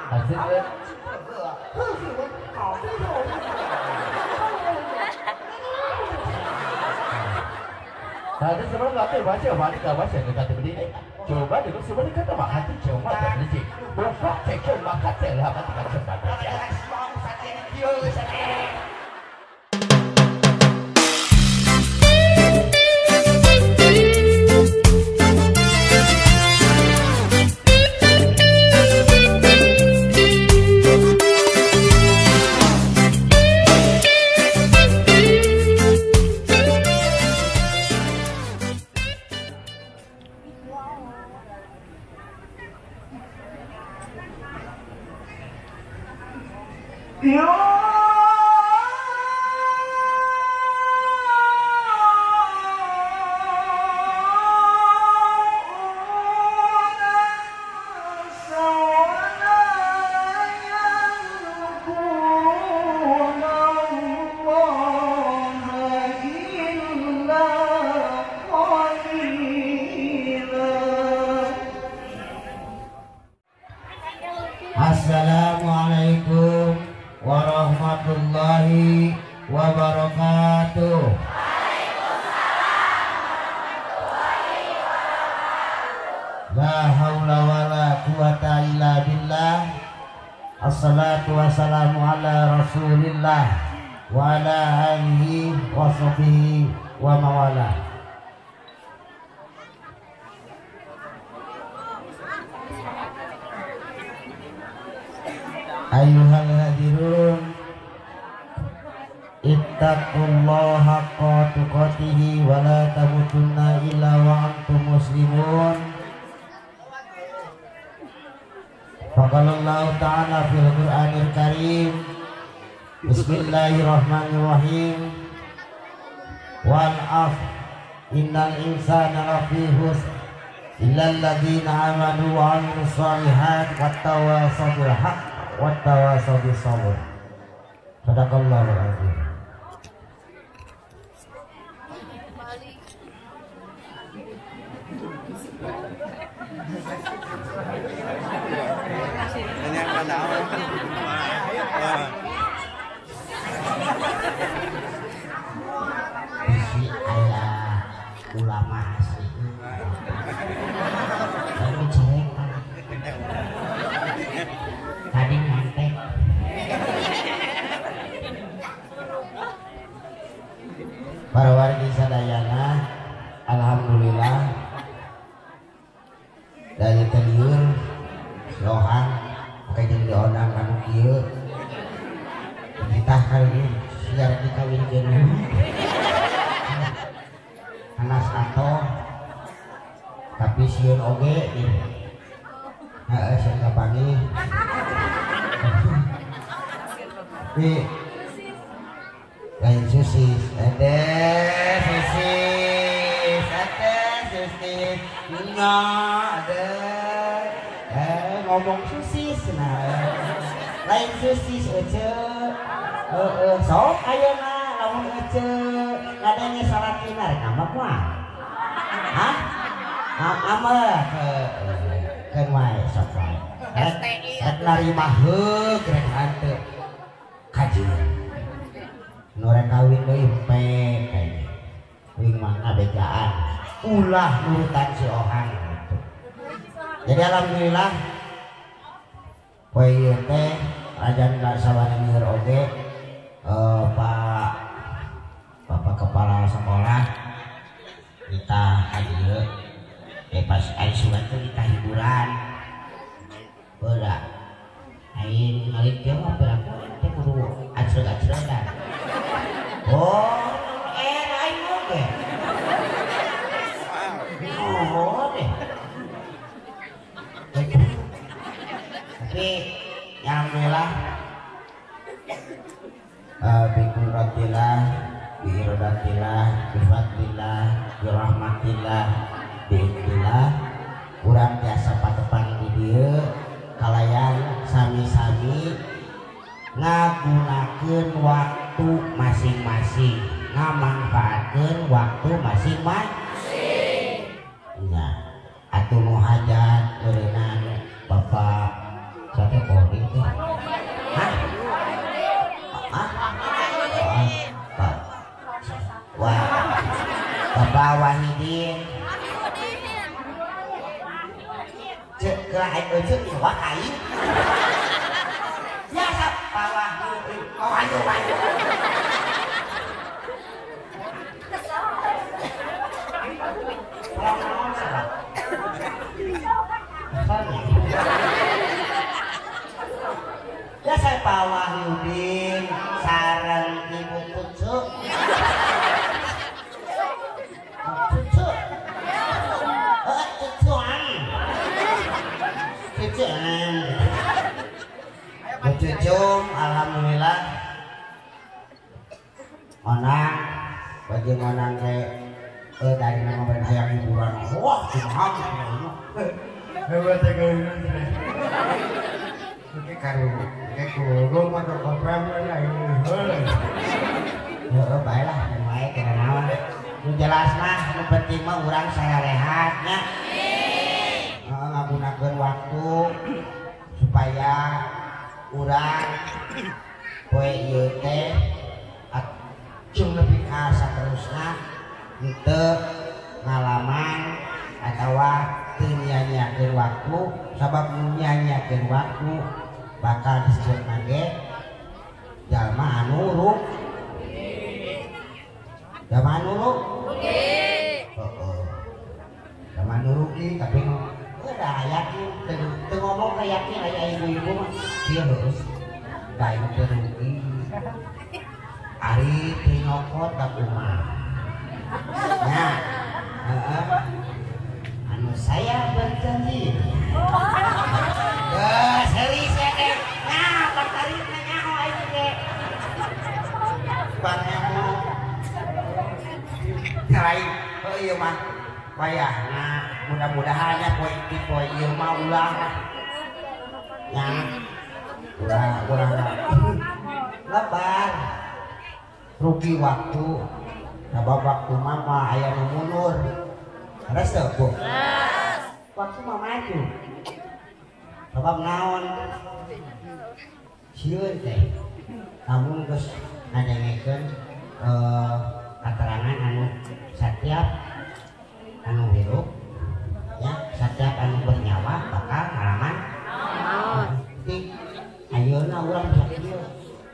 Hasilnya tadi sebelum nanti baca baca kata berdiri. Coba dulu sebelum kata mak hati coba terjadi. Buka cek maka telah hati kata baca. Assalamualaikum warahmatullahi wabarakatuh. La haula wala quwata illa billah. Assalatu wassalamu ala rasulillah wa ala alihi wa sahbihi wa mawala. Ayuhal hadirun, ittaqullaha haqqa tuqatih wa la tamutunna illa wa antum muslimun. Faqalallahu ta'ala fil Qur'anil Karim. Bismillahirrahmanirrahim. Wal 'asr innal insana lafi khusr illa alladziina amanu wa 'amilus shalihaati wattawassaw bil haqq wattawassaw bis sabr. Sadaqallahul azim. Si ayah ulama asli baru cek tadi ngantek para wargi sadayana. Alhamdulillah dari teliur lohan pakai jadi orang kanu kieu kita kali siar dikawin jeung anas ato tapi sieun oge heeh sieun kapani tapi lain susis susis ada ngomong susis nah lain susis ece sok ayeuna lamun ece ngadenge salat kinar kamak mah hah amal keun wae sok wae rek narima heug rek hanteu kajian nu rek kawin deui pe wing mah ngabejaan ulah nurutan si orang gitu. Jadi alhamdulillah poe ieu teh ajan da sawaneueur oge Pak Bapak Kepala Sekolah kita hadir pas aya surat teh kita hiburan heula aing ngalik teh mah berapa teh kudu ajreg-ajregan oh aing oge oh deh tapi yang alhamdulillah biqudrotillah biirodatillah bifadlillah birahmatillah biidzillah urang biasa patepan di dieu kalayan sami-sami ngagunakeun waktu masing-masing ngamanfaatkeun waktu masing-masing atuh nu hajat eureunana Bapak satepo Hah? Wah, Bapak Wahidin. Cek ke air cek wah air. Ya sap Pak Wahidin. Wahyu. Ya saya Pak Wahyudin sarang Ibu Cucu. Cucum alhamdulillah onang bagi onang dari nama berhayang hiburan wah cuma hebat ya oke karu kurung atau kopram lah ini baiklah yang baik kena naon nu jelas mah nu penting mah urang saya rehatnya ngagunakeun waktu supaya urang poe ieu teh cung lebih ka saterusna henteu ngalaman atawa teu nya-nyakeun waktu sabab nya-nyakeun waktu bakal disebut nage jalma anu rugi jalma anu rugi jalma anu rugi tapi udah yakin teu ngomong ka yakin aya ibu-ibu mah ieu heus da ieu teu rugi ari teu nyokot da kumaha nya anu saya berjanji serius ya deh nah bertarik nanya oh ini deh bang emu nyerain oh iya mah wayahna mudah-mudahan ya poe ieu mah ulang nya ulang lebar rugi waktu sabab waktu mah aya nu mundur res teu Bu waktu mah maju sabab naon sieun teh namun geus ngadengekeun keterangan anu setiap anu hirup ya setiap anu bernyawa bakal ngalaman jadi ayeuna urang sok ieu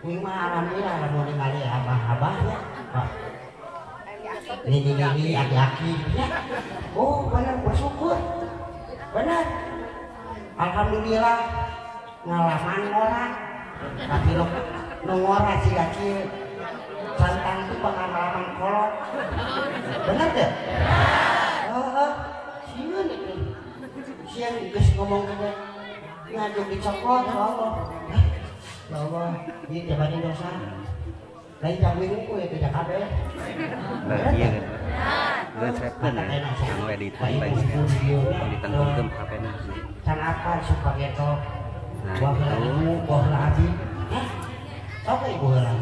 kuing mah alhamdulillah lamun ningali abah-abah ya ini aki-aki ya oh benar bersyukur benar alhamdulillah ngalaman orang tapi lo ngora si aki santang itu pengalaman kolot benar deh sieun itu sieun geus ngomong ke ngadu dicokot ya Allah ya Allah ieu jabani dosa lain jaminan ku ya tidak ada iya kan resepkan yang editan baik editan hukum HP-nya can apa supaya to buah lalu buah lagi sok ibu lah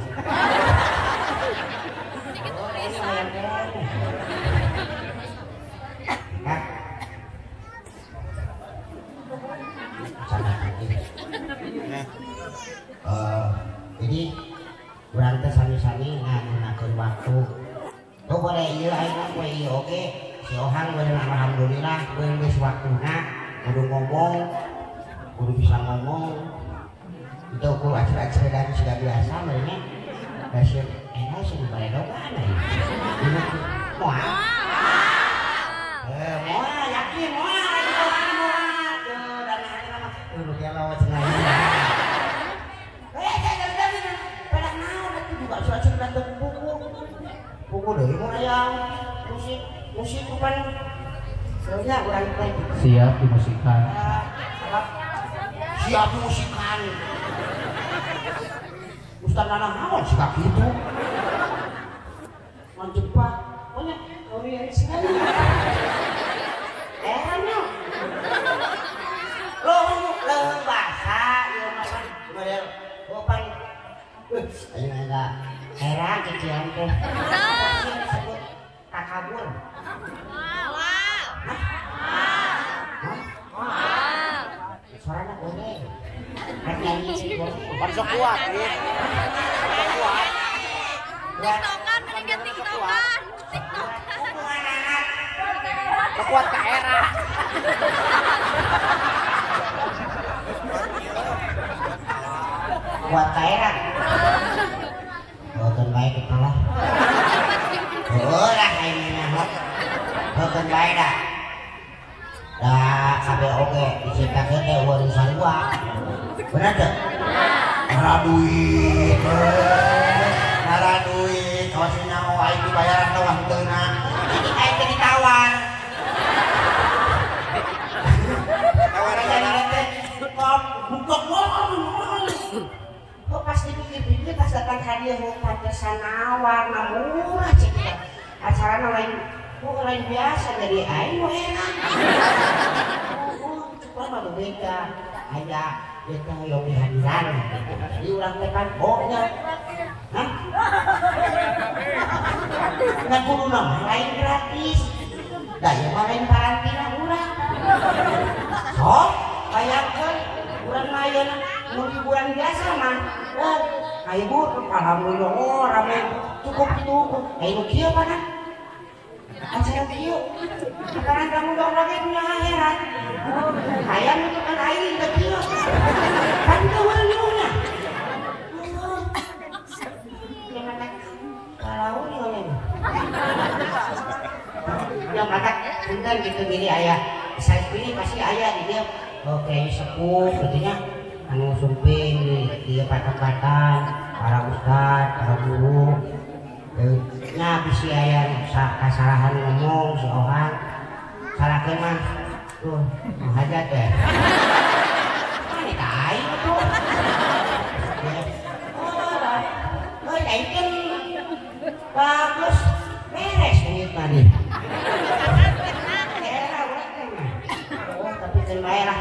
jadi urang teh sami-sami ngagunakeun waktu. Tuh boleh ieu ayeuna poe ieu oge si Ohang beunang alhamdulillah beung geus waktuna kudu ngomong kudu bisa ngomong itu ku acer-acer dan sudah biasa merenya kasih sih dibaredogan aya moal moal yakin moal tuh dan hari mah tuh dia lawat cenah cuaca datang buku dari ayam musik bukan sebenarnya orang lain siap dimusikan siap musikan Ustaz Nanang naon sih kaki itu menjebak banyak orientasi enak lo bahasa ya model opan ayo enggak heran kecilan teh disebut takabur suaranya boleh Bukan sok kuat, ya. Sok kuat. TikTokan, mendingan TikTokan. Kekuat ke era. Kuat ke era. Bukan baik itu lah. Oh lah kayaknya lah. Bukan baik dah. Dah sampai oke diciptakan teh uang sarua. Benar tak? Nara duit. Nara duit. Kalau si nyawa aing dibayaran doang tengah. Ini aing jadi tawar. Kok pas dipikir-pikir pas datang hadiah mau pantesan nawar murah cek acara lain lain biasa jadi aing mau enak coba mah beda ada kita yang dihadiran di ulang tekan bohnya hah nggak kudu nama lain gratis daya mah lain karantina murah sok bayarkan bulan lain mau liburan biasa mah ayo bu alhamdulillah oh ramai cukup itu ayo kieu mana acara kieu sekarang kamu dong lagi punya akhirat ayam itu kan air ke kieu kan itu warnanya yang ada kalau ini yang ada punten gitu gini ayah saya pilih pasti ayah di dia oke sepuh artinya anu sumping dia patah-patah para ustad, para guru nya bisi aya kasalahan ngomong si orang salahkeun mah tuh hajat teh mani tai tuh oh daikeun bagus beres duit tadi tapi kan bae lah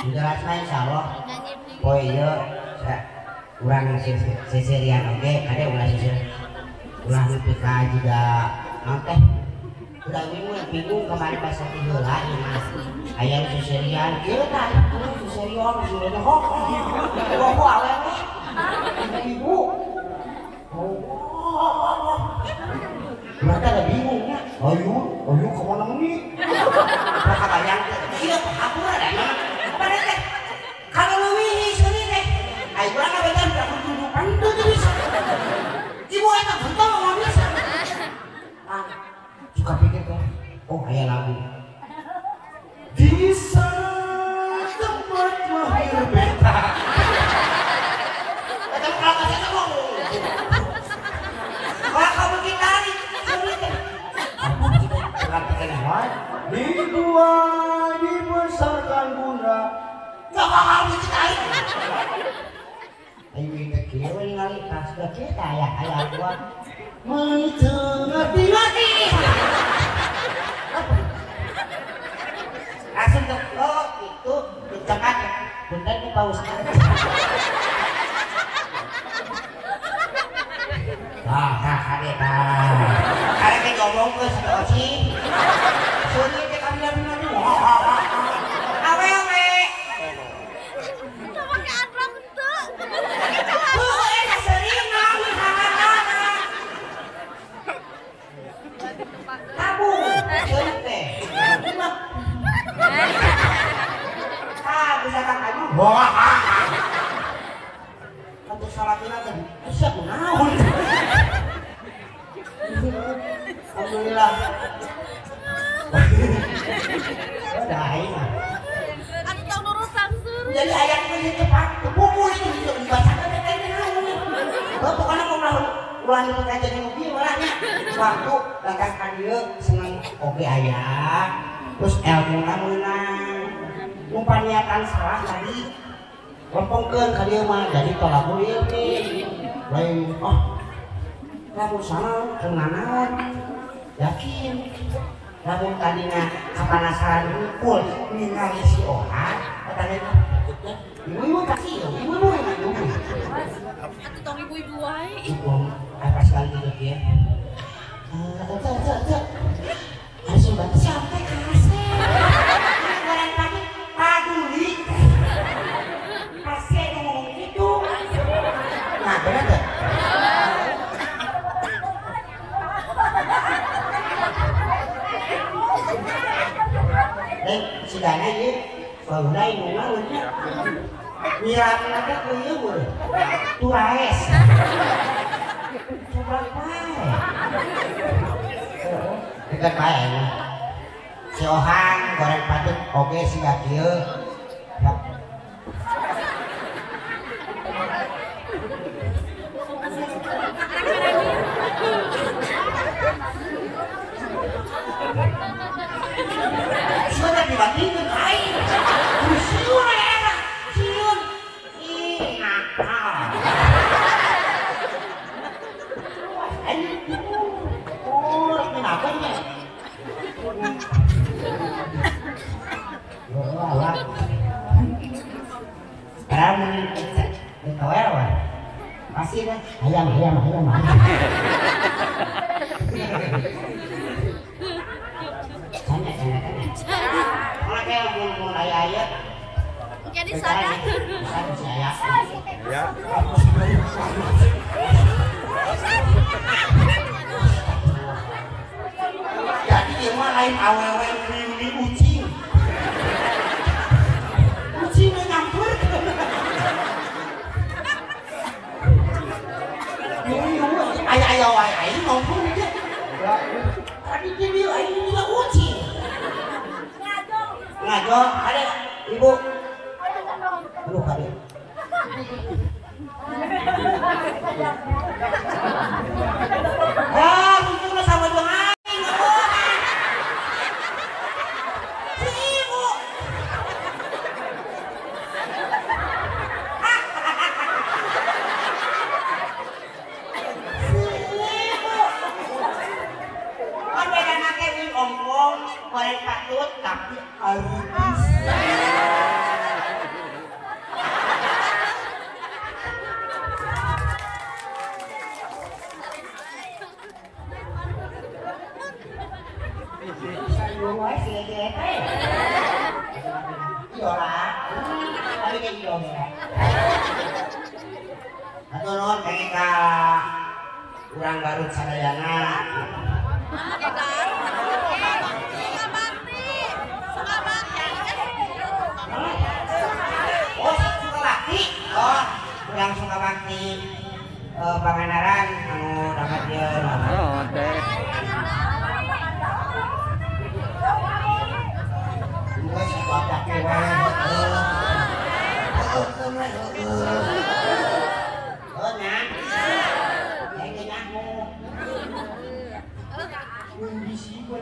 jelasna insyaallah oh iya urang sisirian oke ada ulah sisir ulah PK juga teh udah bingung kemarin pas heula ieu mas aya sisirian ieu tah sisirian sudah hok kok awewe ibu oh mereka ada bingungnya ayo kemana nih mereka bayang iya aku ada apa deh kalau lebih sini deh ayo berapa betul berapa tujuan itu bisa ibu itu betul nggak bisa suka pikir kan oh ayah lagu di sana tempat lahir beta betul kalau kasih kamu kalau kamu gitari sini deh dibuat dibesarkan bunda nggak mau gitari ayo kita kira ningali tas kita ayah gua mengerti langsung ke oh itu cekat punten ku Pak Ustaz kade ke ngomong ke si Oci sulit ke kami nabi awe Sama ke Andrang tuh. sering nabi kamu sering teh bisa kan kamu untuk salatina tadi siap naon alhamdulillah udah aing Aku tahu nurut sangsur. jadi ayatnya itu cepat buku itu bisa dibacakan kayaknya naon pokoknya mau ulang itu aja di mobil malahnya waktu datang ka dieu seneng oge aya terus ilmu menang umpan niatan salah tadi lompongkeun ka dieu mah jadi tolak ilmi lain kamu sana kenanawan yakin lamun tadinya kapanasaran ngumpul ningali si orang katanya ibu pasti ibu Aku tahu ibu-ibu wae. ibu apa sekali gitu ya harus bantu siapa kasih barang tadi paduli Nyiramin aja ku ieu meureun. Turaes. Coba bae. Dekat bae. Si Ohang goreng patut oge siga kieu. Sudah dibandingkan aing. Siun ya, siun. Ih, nakal. Oh, kenapa nih? Alah. Kamu ini tahu apa? Pasti dah. Ayam. Ayah. Jadi sadar. Ya. Jadi dia mah lain awewe di ucing. Ucing nyampur. Ayah wae aing nyampur aja. Tadi dia aing juga ucing. Ngajo, ada ibu. Aduh, kali. Ah, mungkin lo sama dong aing. Si ibu. Kan beda nake wing ompong, goreng patut tapi arubis. Atau non pengen ka urang Garut sadayana. Oh, Sukabakti. Oh, urang Sukabakti. Pangandaran anu dapat dia. Oh, teh. Gua Sukabakti wae. Oh, nah. Kayak nyamu. Kondisi buat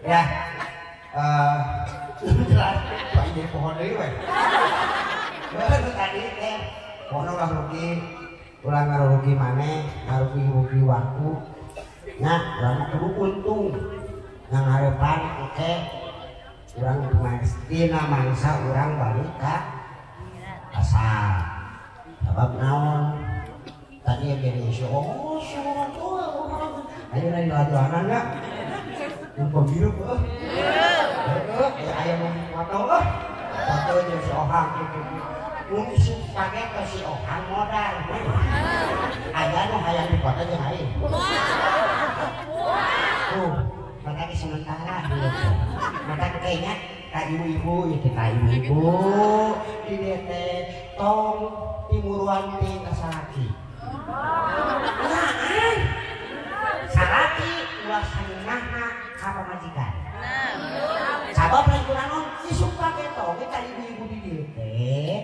ya, jelas Pak ini pohon deui we. Bener tadi teh pohon nggak rugi, ulang ngarugi maneh, ngarugi waktu. Nah, urang kudu untung. Nang harapan oke, urang dina mangsa urang balik ka asal. Sebab naon? Tadi yang oh, ayo nang doa-doanan enggak? Untuk biru kok. Ayam foto kok. Foto jeung si Ohang gitu. Mungkin pake ke si Ohang modal. Aya nu hayang dipoto jeung aing. Tuh, maka di sementara dulu. Maka kayaknya kak ibu-ibu itu kak ibu-ibu di DT tong timuruan di Kasaraki. Nah, Saraki ulah sanahna ka pamajikan. Sabab lain kunaon disuka keto kita ibu-ibu di dieu teh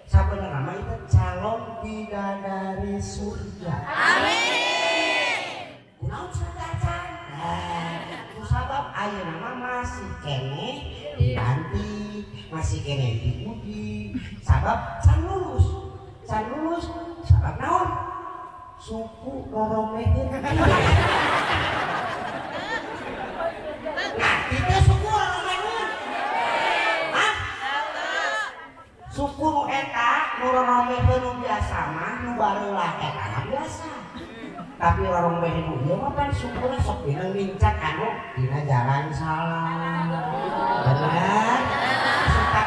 sabenerna mah itu calon bidadari surga. Amin. Kunaon surga can? Ku sabab ayeuna mah masih kene diganti, masih kene diuji. Sabab can lulus sabab naon? Suku roromeheun. Nah, kita suku roromeheun. Hah? Suku nu eta nu roromeheun nu biasa mah nu barulah eta mah biasa. Tapi roromeheun nu ieu mah pan sukuna sok dina mincak anu dina jalan salah. Bener? Suka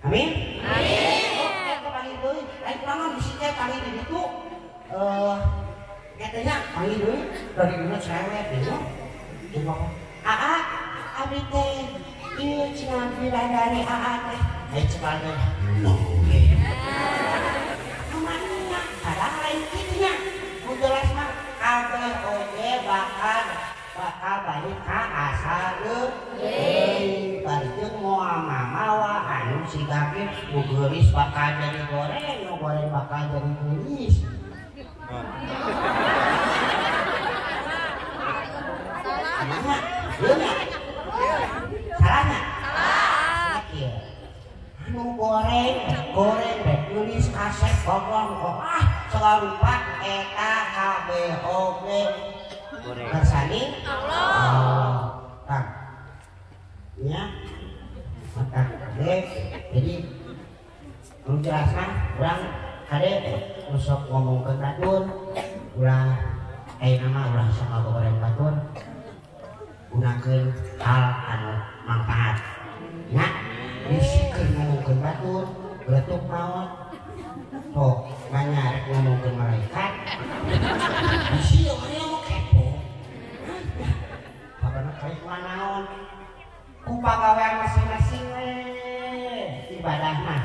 Amin. Oke, panggil deui. Lain kurangan bisi teh panggil di ditu. Katanya panggil deui dari dina cewek dulu. Coba Aa, abdi teh ieu cenah bidadari Aa teh. Ayo cepat deh. Kemana? Ada lain kitunya. Jelas mah kabeh oge bakal balik ka asaleuh. Balik moal mamawa anu siga ge nu geulis bakal jadi goreng, nu goreng bakal jadi geulis. Salah. Salahnya? Salah. Anu goreng deh geulis kasep gogong kok segarupa eta KBOG kersani Allah. Kang ya maka jadi nu jelasna urang kade usok ngomongkeun batur urang nama urang sok ngagoreng batur gunakeun hal anu manfaat nya disikeun ngomongkeun batur beletuk naon sok banyak ngomongkeun malaikat bisi aya mah kepo sabana kayak naon ku pagawean masing-masing we ibadah mah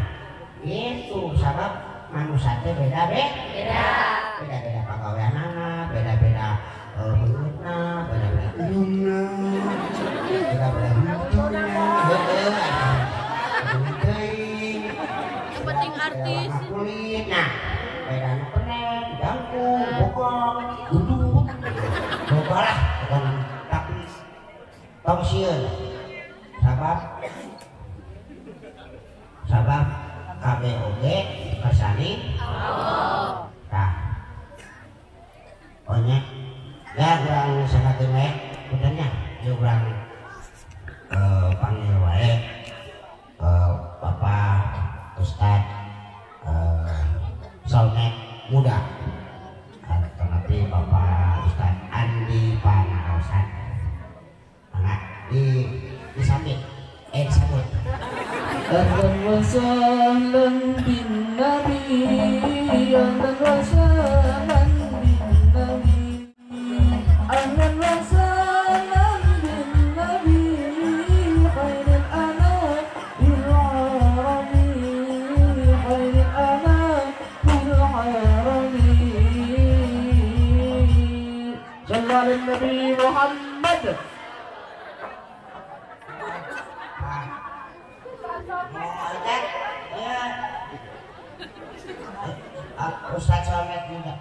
itu sabab manusia teh beda-beda pagaweanana beda-beda menurutna beda-beda umumna beda-beda hidupna Yang penting artis. kulit nah beda nu penek jangkung bokong gundul boga lah bukan tapi tong sieun sabab KBOG kersani Allah. Tah onya ya urang sanakeun we puntennya ieu urang panggil wae Bapak Ustad Solmet Muda nanti Bapak Ustad Andi Panaosan anak disambut disambut Ahlan wa sahlan bin nabi ahlan wa sahlan bin nabi ahlan wa sahlan bin nabi khairul anam bil alamin khairul anam bil alamin sallallahu alaihi nabi Muhammad. Ustaz Solmet juga.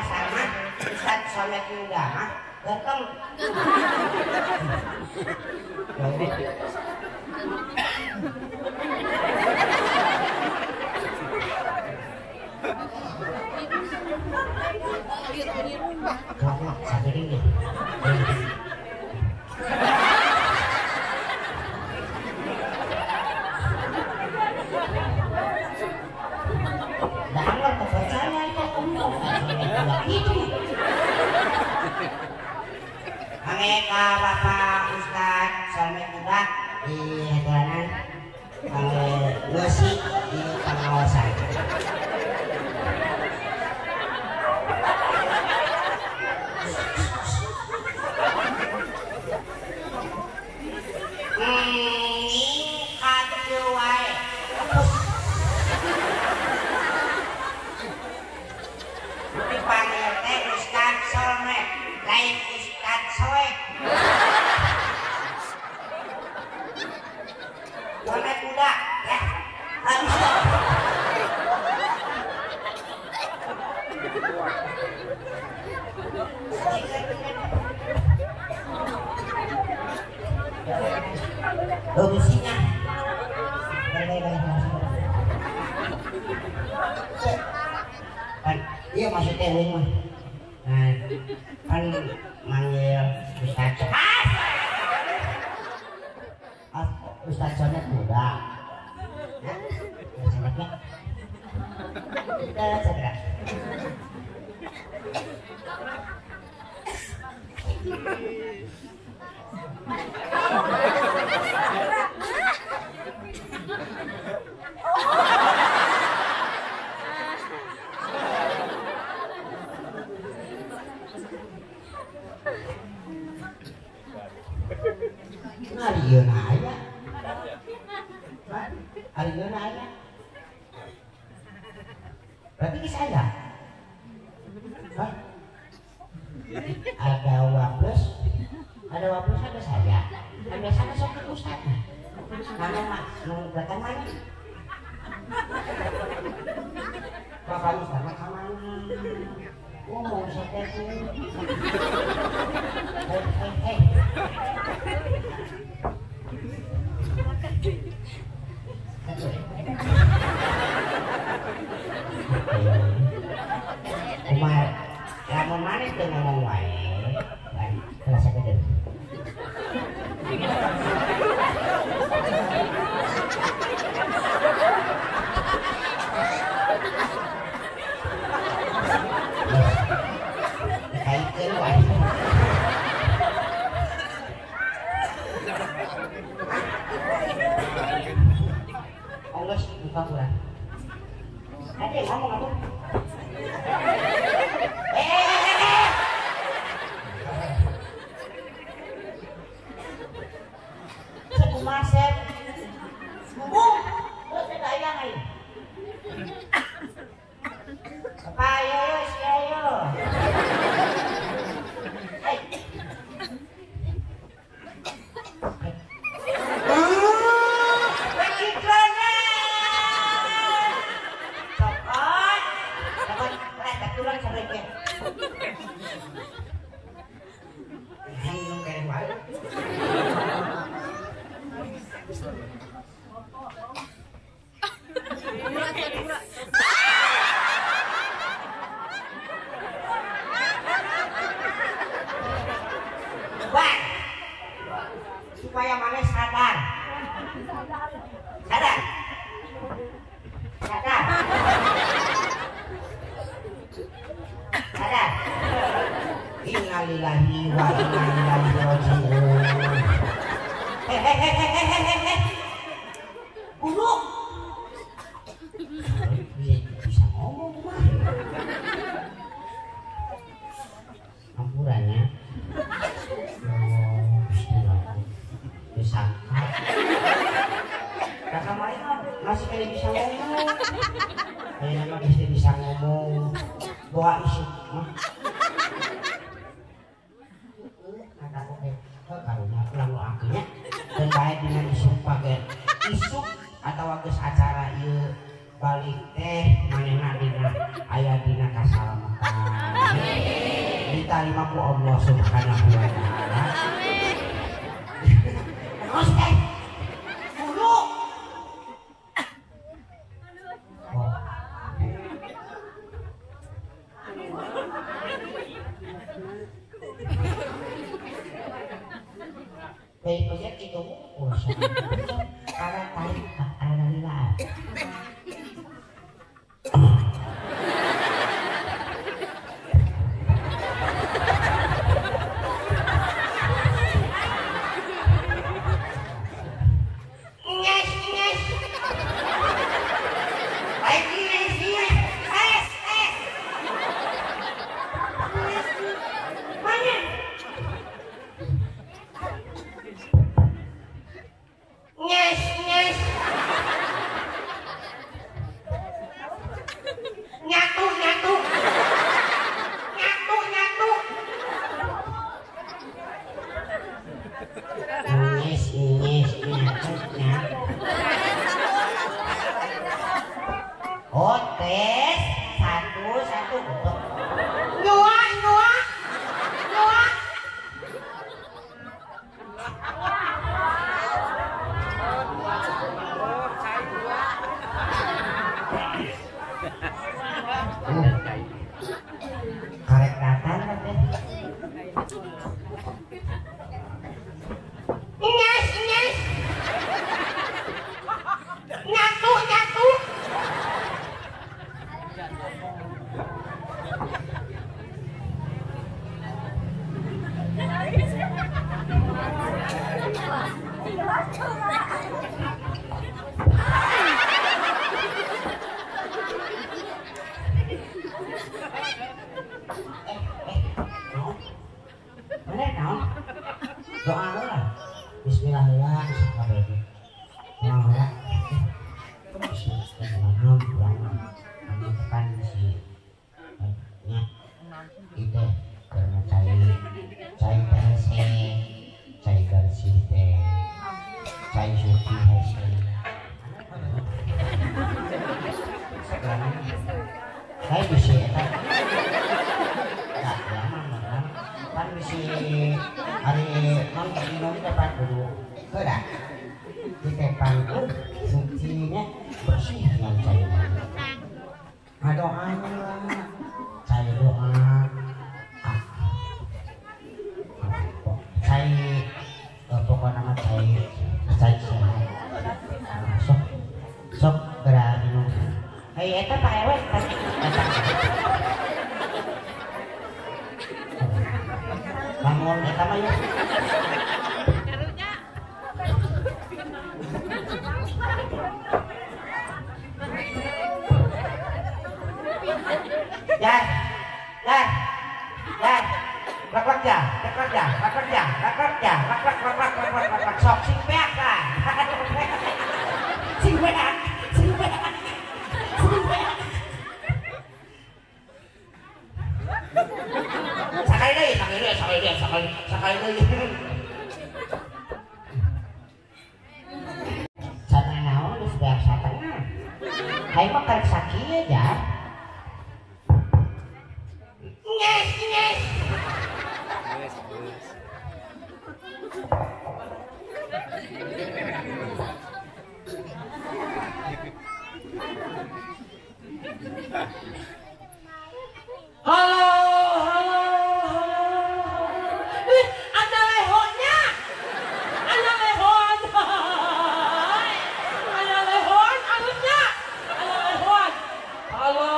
Sama Ustaz Solmet juga mah ganteng. Kamu sadar ini. Jangan percaya itu. Angeka Bapak Ustaz Solmet Muda di hadapan ngeusi di pengawasan. Dipanggil teh Ustaz Solmet, lain Ustaz Soek. Solmet Muda, ya. Bisinya. Kan iya maksudnya mah. Nah, kan manggil Ustaz Ustaz Solmet Muda. Ya, Solmetnya. Kita segera. Ariyeun aya. Ariyeun aya. Berarti geus aya. Hah? Ada waples ada saya. Kan biasanya sok ke ustaz. Mana mak nu belakang mana? Bapak ustaz mah ka mana? Oh, saya tuh. Hei. Umar, kamu mana tuh ngomong wae? Kelas gede. Kaitkeun wae. Ongos buka kurang. Ada yang ngomong apa? Sekumaset, bubuk, terus ada ayam ayo. Apa ayo, si ayo. Supaya mana sadar. Innalillahi wa inna ilaihi raji'un. Guru. Bisa ngomong mah. Ampurannya. Disangka kakak main masih kayak bisa ngomong kayaknya mah bisa ngomong bawa isu mah kataku karunya pulang akhirnya dan baik dengan isu pakai isu atau geus acara ieu balik teh manehna dina aya dina kasalamatan diterima ku Allah Subhanahu wa taala. Ustaz, guru. Baik banget itu, karena tarik ada lila. Karek datang katanya. Nyes. Nyatu. bisi eta. Nah, lamang kan bisi hari nonton minum depan dulu. Kedah. Di depan sucinya bersih dengan cairan. Doanya saya doa saya pokoknya nama saya sok berani no. Eta Pak Ewe bangun eta mah ya. Lak sok sing beak lah. Sing beak. Sakali deui. Sana naon geus beak satengah. Hai mah karek sakieu ya. Nges. Halo. Ada lehonnya. Ada lehon. Ada lehon alusnya. Ada lehon. Halo.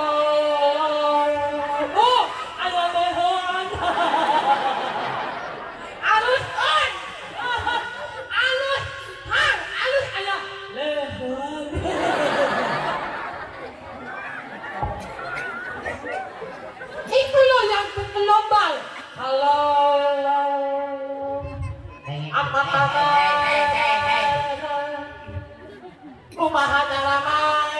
Ada lehon. Alus on. Alus. Alus ada lehon. Itu loh yang bergelombang. Halo. Apa kabar? Rumahan ramai.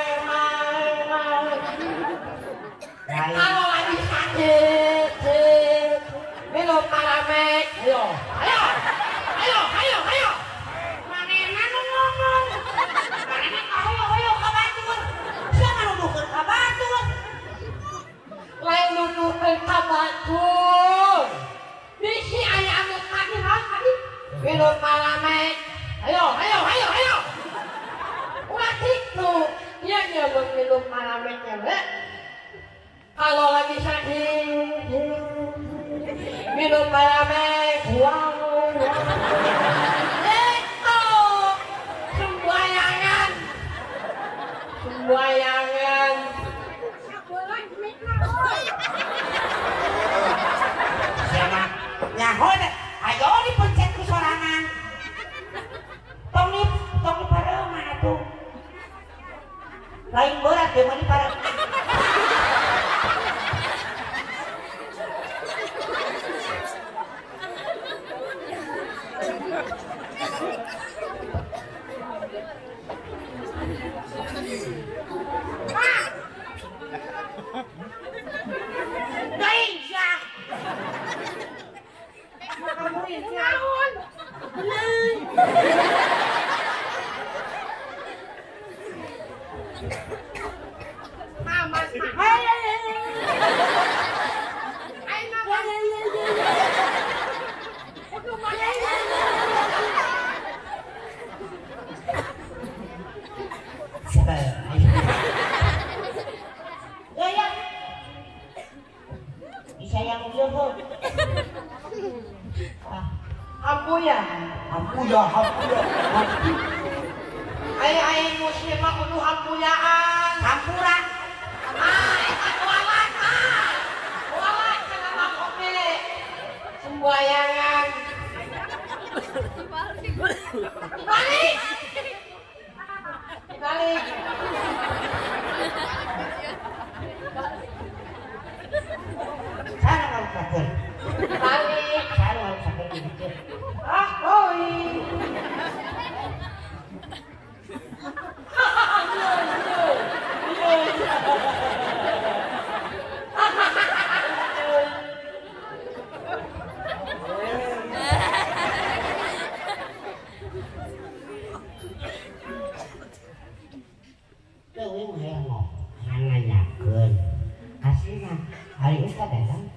Kalau lagi sakit, minum Kalamet. Ayo. Manehna nu ngomong. Manehna ayo ka batur. Siapa nuduhkeun ka batur? Lain nuduhkeun ka batur. Bisi aya anu kadi. Minum Kalamet. Ayo. Ulah gitu. Iya minum Kalametnya, Mbak. Kalau lagi sakit, minum Kalamet. Wow. Itu sembayangan. Siapa? Nyahon. Ayo dipencet ke sorangan. Tong di pareuman atuh. Lain berat dia mah di pareuman. Hampuya. Ai muslim mah kudu hampuyaan. Hampura. Kualat kana mah oke. Sembayangan. Balik. Sana kalau sakit. Balik. Sana kalau sakit dikit. Hoi. Dewi mah ngomong, hangan yakeun. Kasih istrinya. Hari Ustaz datang.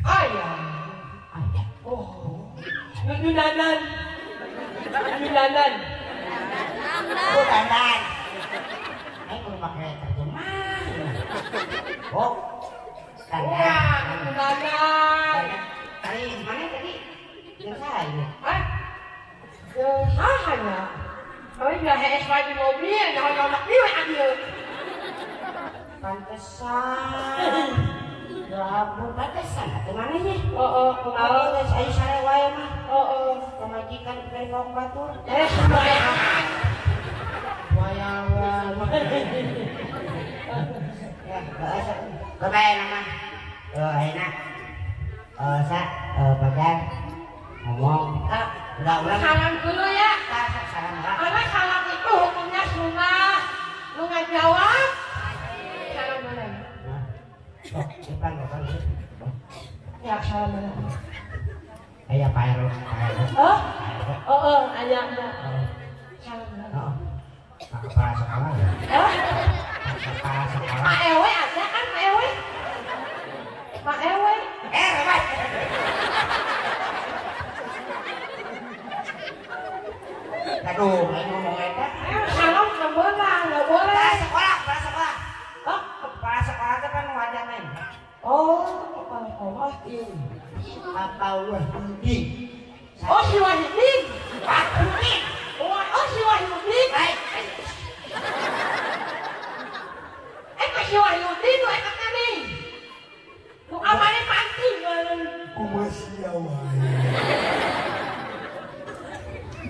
Ayah. Ayah. Oh. Nunanan. Nunanan. Oh, dandan. Ayo kudu pakai terjemah. Oh. Dandan. Wah, nunanan. Hari mana tadi? Yang saya ini. Ah. Hanya. Kalau nggak HS di mobil, jangan dia ambil. Pantesan. Ya ampun, pantesan. Atau mana sih? Kenal. Saya sare wae mah. Pemajikan dari kong batur. Wayangan. Wayangan. Ya, kebaik nama. Enak. Sa, Bagan ngomong. Udah. Salam dulu ya. Salam. Karena salam itu hukumnya sunnah. Lu nggak jawab? Salam mana? Bukan. Ya salam mana? Ayah Pak Ero. Ayahnya. Salam mana? Pak Kepala Sekolah ya? Kepala Sekolah. Pak Ewe ada kan Pak Ewe? Pak Ewe. Pak. Aduh, main ngomong eta. Salam nggak boleh. Kepala sekolah. Kepala sekolah itu kan wadah main. Kepala sekolah ini. Apa wah ini? Si Wahidin. Pak Udin. Si Wahidin. Baik. Si Wahidin tuh ekaknya nih. Lu amalnya panting. Kumasia wae.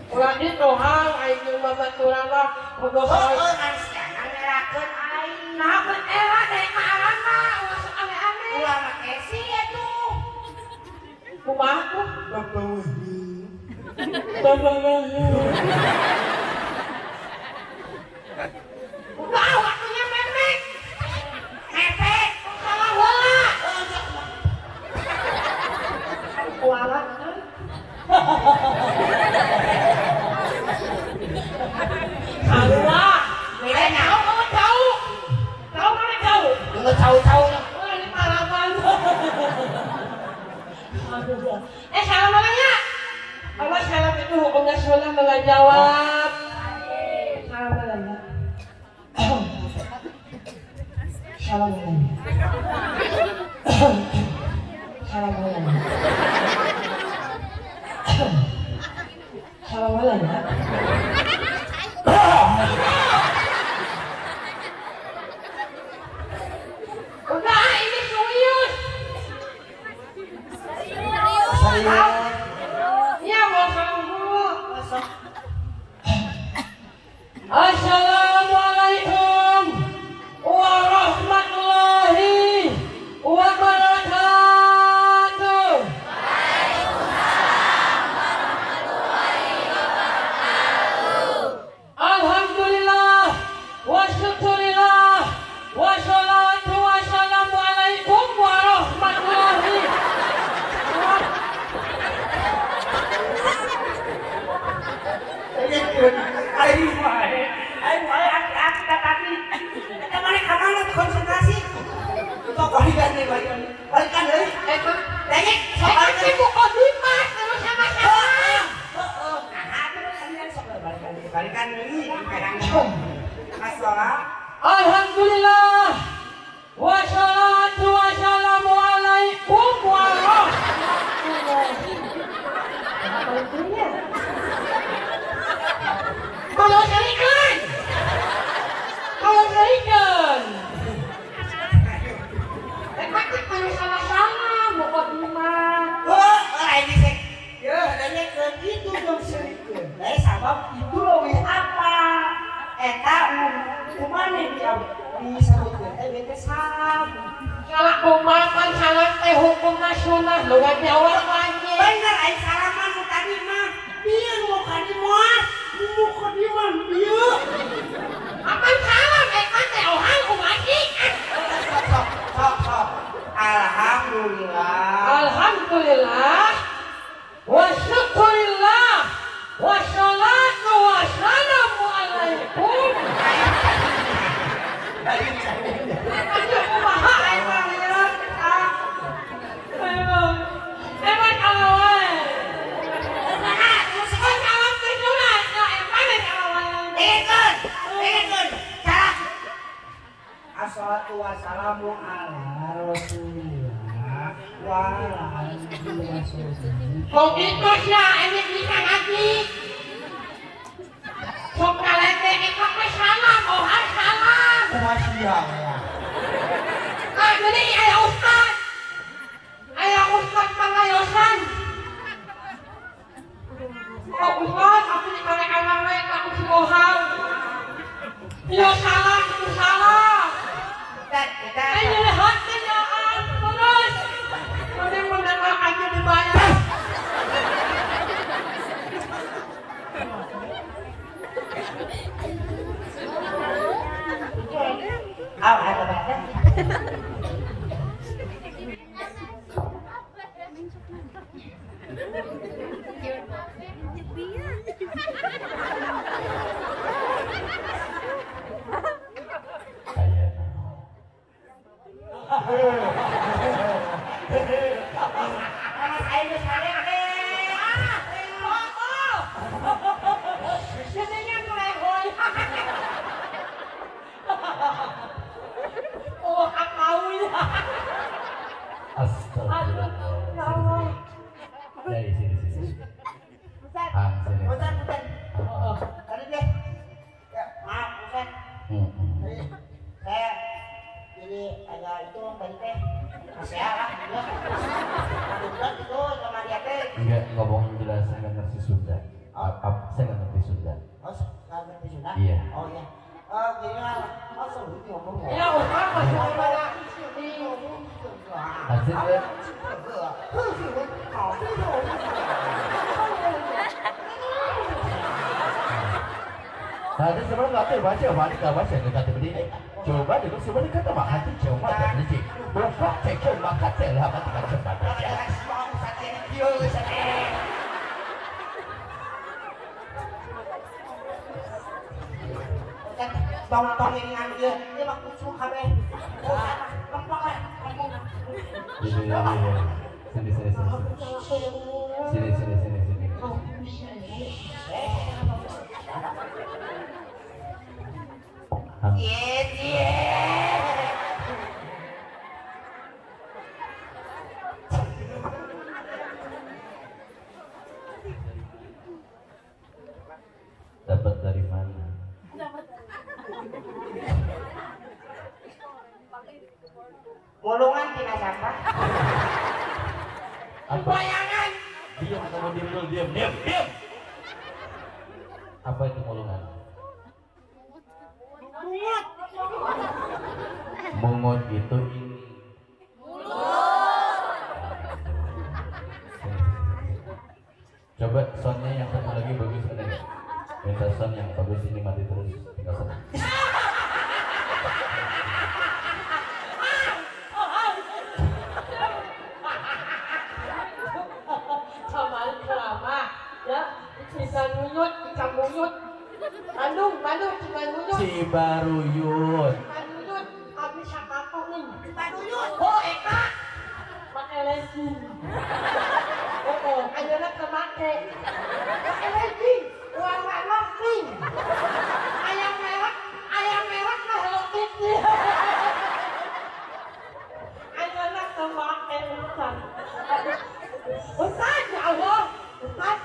Ulang itu hal, aing mama turang lah. Kudu Asiana ngerakeun aing. nah era deh karan mah, masuk aneh-aneh. Ulah make sih atuh. Kumaha tuh? Udah waktunya mepet. Mepet. Salah bola. Kualat kan? Allah. Bedanya. Tahu. Tahu mana tahu? Enggak tahu-tahu. Oh, ini malaman. Salam mana ya? Allah salam itu hukumnya sunnah nggak jawab. Salam mana ya? Salam mana ya? Salam mana ya? Salam mana ya? Udah, ini serius. Iya, mau salam dulu. Assalamualaikum warahmatullahi wabarakatuh. Alhamdulillah wa syukurillah wa salatu wassalamu alaikum warahmatullahi Aing wae hati-hati tadi. Kita balik ka mana konsentrasi. Sok balikan deui. Balikan deui. Dengek, sok balikan. Ibu Kodimah terus sama-sama. Balikan deui. Assalam. Alhamdulillah wassalatu wassalamu alaikum warahmatullahi wabarakatuh. Kalau carikan Ekaknya kalau sama-sama mau Kodimah. Oh, lain disek. Ya, dengek gitu dong serikeun. Lain sabab itu leuwih apa? Eta kumane disebutkeun bete sam. Salah kumakan salah teh hukum nasional lu gak jawab lagi. Bener aing salaman nu tadi mah. Bieu mau ka di moal, mau ka di mah bieu. Aman salam ekat teh orang umaki. Sok. Alhamdulillah. Alhamdulillah wa syukurillah wa salatu wassalamu alaikum. Aduh kumaha aing mah ya. Assalatu wassalamu ala Rasulillah wa ala alihi wasallam. Kok itu siya, ini bisa ngaji. Kok kalete ikut salam, oh salam. Kumaha ya. Ah, jadi ayah Ustaz. Ayah Ustaz pengayosan. Oh Ustaz, aku dikali-kali mereka aku silohan. Ya salah, itu salah. Kita Ini lihat kenyataan terus. Mudah-mudahan aja dibayar. ada baca. Astagfirullah. Dari sini. Ah, sini. Bukan. Tadi deh. Ya, maaf, bukan. Tadi saya jadi agak itu tadi teh masih lah juga. Bukan itu sama dia teh. Enggak ngomong jelas, saya nggak ngerti Sunda. Saya nggak ngerti Sunda. Oh, nggak ngerti sudah? Iya. Oh iya. Gini lah. Oh, sulit ngomong. Ya Ustaz, masih ngomong. Hasilnya tadi sebelum nggak baca baca dekat berdiri. Coba dulu sebelum kata mah hati cuma terjadi. Bukan cekul maka telah hati kata baca. Tong ini ngambil dia mah kusuk kabeh. Lempok lah. Sini. Dapat dari mana? Mulungan tina siapa? Apa? Bayangan. Diam kamu diam. Apa itu mulungan? Mungut itu ini. Coba soundnya yang satu lagi bagus ada nggak? Minta sound yang bagus ini mati terus. Tinggal sound. Sama kelama, ya. Ikan munyut. Bandung, Cibaruyut. Cibaruyut, habis sakaku nih. Cibaruyut. Oh, Eka. Pakai legging. Oh, ayeuna teu make. Pakai legging, warna pink. Ayam merah mah Hello Kitty. Ayeuna teu make Ustaz. Ustaz, ya Allah. Ustaz.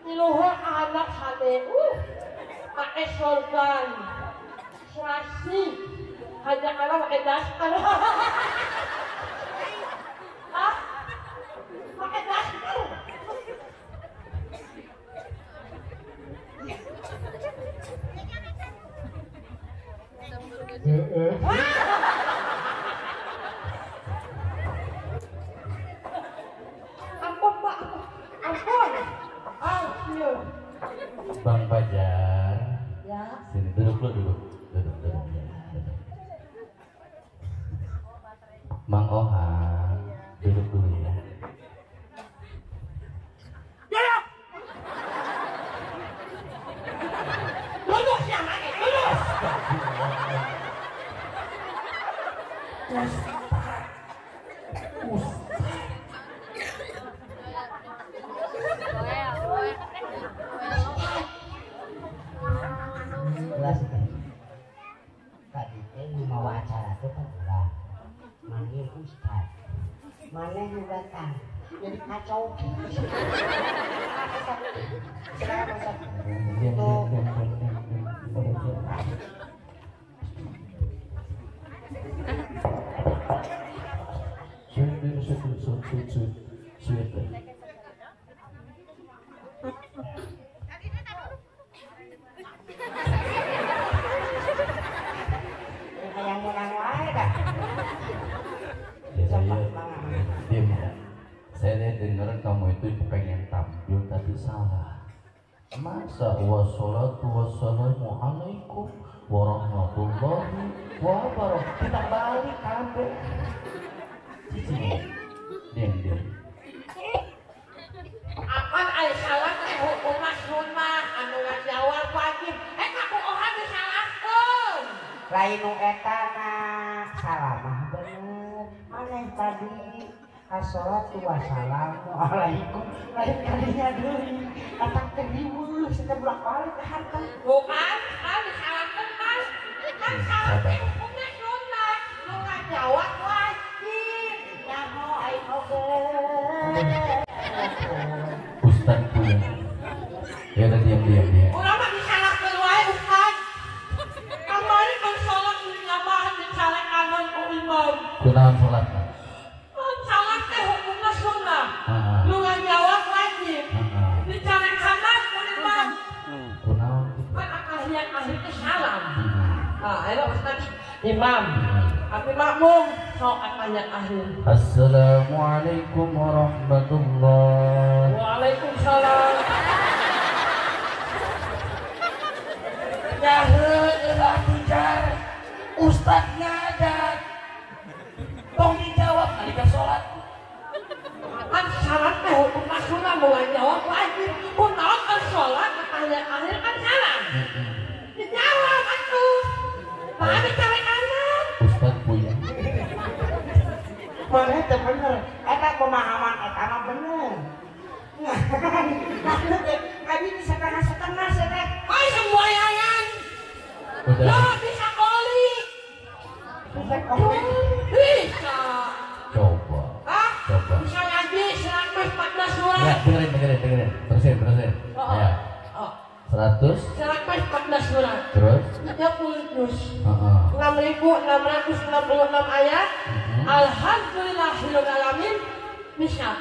Niluhur anak hade. Pakai sorban. Serasi. Hanya kalau pakai daster. Hah? Pakai daster. Ampun Pak. Ampun. Ampun. Bang Fajar. Ya. Sini duduk. Mang Oha, duduk dulu ya. Duduk siapa nih? Duduk. Jelas teh. Tadi teh mau acara itu kan udah manggil ustad mana yang datang jadi kacau silakan ustad yang menang wae dah. Saya dengar kamu itu pengen tampil tapi salah. Masa wassalatu wassalamu alaikum warahmatullahi wabarakatuh. Kita balik kabeh. Cici. Diam. Akan ai salah teh hukum sunnah anu ngajawab wajib. Aku orang disalahkeun. Lain nu eta na salamah bener. Maneh tadi assalatu wassalamu alaikum lain kalinya deui. Atak teh riweuh setiap bolak-balik harta. Bukan, disalahkeun kan. Kan salah teh hukumna sunnah. Nu ngajawab wajib. Nyaho ai oge. Ustaz punya. Ya udah diam. Urang mah disalahkeun wae Ustaz. Kamari kan salat di jamaah dicalekan ku imam. Kunaon salatna? Salat teh hukumna sunnah. Nu ngajawab wajib. Dicalekan ku imam. Kunaon? Kan akalian ahli teh salam. Nah, ayo Ustaz imam. Tapi makmum sok akalian ahli. Assalamualaikum warahmatullahi. Waalaikumsalam. Jaheulah bicar. Ustadznya ada. Tong dijawab nalika salat. Kan salat teh hukum sunnah mulai jawab wajib. Kunaon kan salat akalian ahli kan salam. Dijawab atuh. Nah, dicalekan. Ustaz punya. Mana teh bener. Eta pemahaman eta mah bener. Nah, kami bisa setengah-setengah teh. Ai semboyangan. Udah. Lah bisa koli. Bisa komen. Bisa. Coba. Hah? Coba. Bisa ngaji serat 14 surat. Ya, dengerin. Terusin. Ya. 100 Serat 14 surat. terus 30 juz. 6.666 ayat. Alhamdulillahirabbil alamin. Bisa.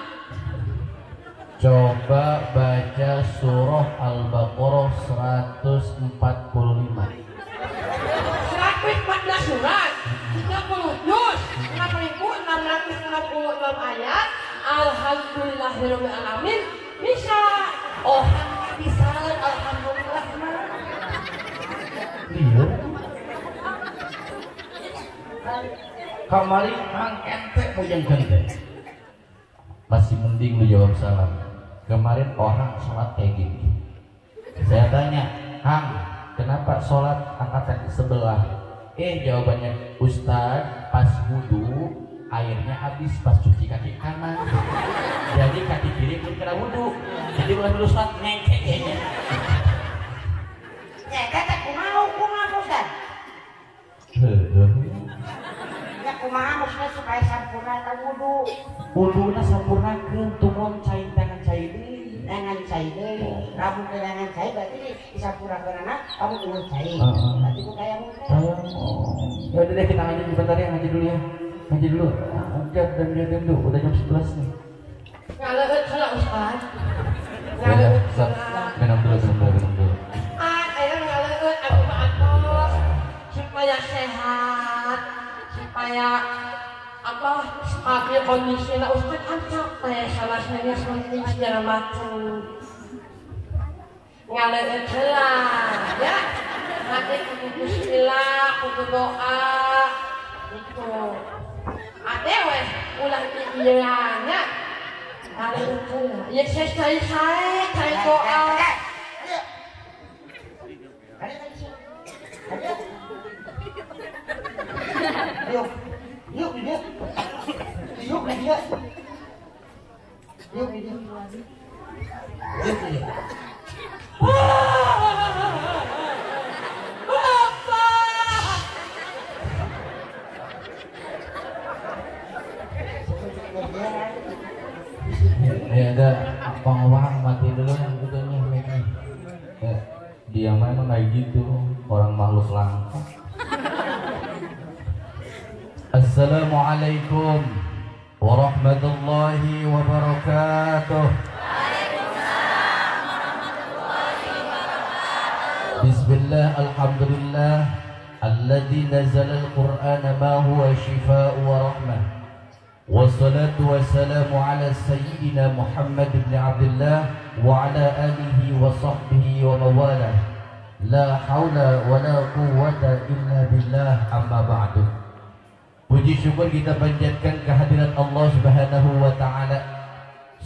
Coba baca surah Al-Baqarah 145. Serat 14 surat. 30 juz. 6.666 ayat. Alhamdulillahirabbil alamin. Bisa. Oh, bisa. Alhamdulillah. Iya. Kamari hang ente mujang kente. Masih mending lu jawab salam. Kemarin orang sholat kayak gini. Saya tanya, Hang, kenapa sholat angkatan sebelah? Jawabannya, Ustaz, pas wudhu airnya habis pas cuci kaki kanan. Jadi kaki kiri belum kena wudhu. Jadi bukan dulu sholat ngekek kayaknya. Ya, kata kumaha Ustaz? Ya kumaha maksudnya supaya sampurna ta wudu. Wuduna sampurnakeun tumon cai tangan cai deui. Tangan cai deui. Kamu tangan cai berarti disampurnakeunna kamu kudu cai. Heeh. Berarti ku kaya mun. Ya udah deh kita ngaji sebentar ya, ngaji dulu ya. Ngaji dulu. Dan dulu. Udah jam 11 nih. Ngaleut salah Ustaz. Ya udah, stop. Minum dulu. Ayo ngaleut aku atos supaya sehat, supaya apa stabil kondisinya Ustaz kan capek sama saya seperti segala macam. Ngaleut heula ya. Nanti kudu bismillah, kudu doa itu. Ade weh ulah diieunya. Ngaleut heula. Ya saya doa. Yuk dia. disebut langka. Assalamualaikum warahmatullahi wabarakatuh. Bismillah, alhamdulillah alladzi nazzala al-Qur'ana ma huwa shifaa'u wa rahmah. Wassalatu wassalamu ala sayyidina Muhammad ibn Abdullah wa ala alihi wa sahbihi wa mawalah. La haula wa la quwwata illa billah, amma ba'du. Puji syukur kita panjatkan kehadirat Allah Subhanahu wa taala.